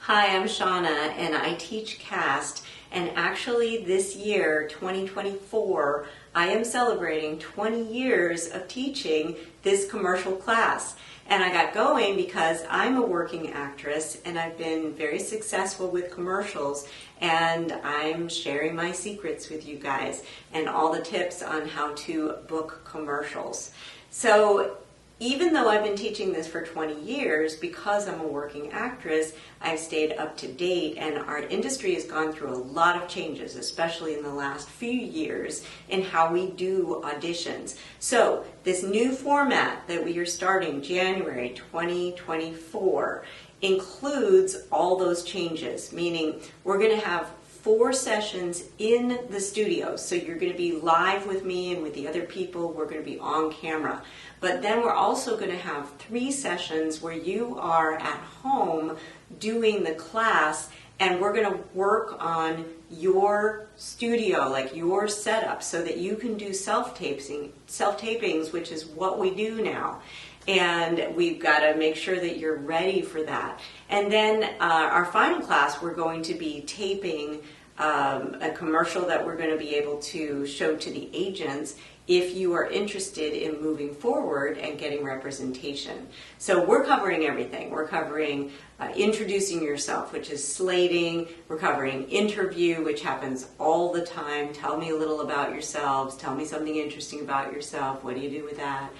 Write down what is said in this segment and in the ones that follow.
Hi, I'm Shauna and I teach CAST, and actually this year, 2024, I am celebrating 20 years of teaching this commercial class. And I got going because I'm a working actress and I've been very successful with commercials, and I'm sharing my secrets with you guys and all the tips on how to book commercials. So even though I've been teaching this for 20 years, because I'm a working actress, I've stayed up to date, and our industry has gone through a lot of changes, especially in the last few years, in how we do auditions. So this new format that we are starting January 2024 includes all those changes, meaning we're going to have 4 sessions in the studio. So you're going to be live with me and with the other people. We're going to be on camera. But then we're also going to have 3 sessions where you are at home doing the class, and we're going to work on your studio, like your setup, so that you can do self-tapings, which is what we do now. And we've got to make sure that you're ready for that. And then our final class, we're going to be taping a commercial that we're going to be able to show to the agents if you are interested in moving forward and getting representation. So we're covering everything. We're covering introducing yourself, which is slating. We're covering interview, which happens all the time. Tell me a little about yourselves. Tell me something interesting about yourself. What do you do with that?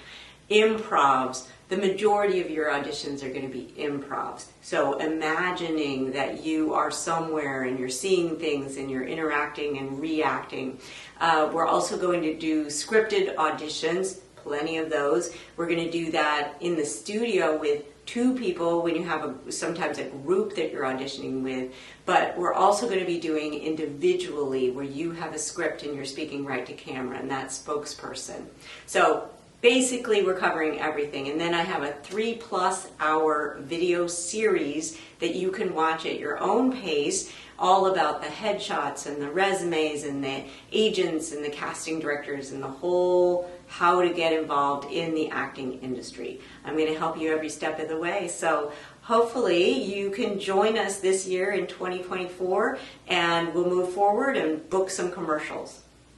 Improvs. The majority of your auditions are going to be improvs. So imagining that you are somewhere and you're seeing things and you're interacting and reacting. We're also going to do scripted auditions, plenty of those. We're going to do that in the studio with 2 people when you have sometimes a group that you're auditioning with, but we're also going to be doing individually where you have a script and you're speaking right to camera, and that spokesperson. So basically, we're covering everything. And then I have a 3+ hour video series that you can watch at your own pace, all about the headshots and the resumes and the agents and the casting directors and the whole how to get involved in the acting industry. I'm going to help you every step of the way. So hopefully you can join us this year in 2024, and we'll move forward and book some commercials.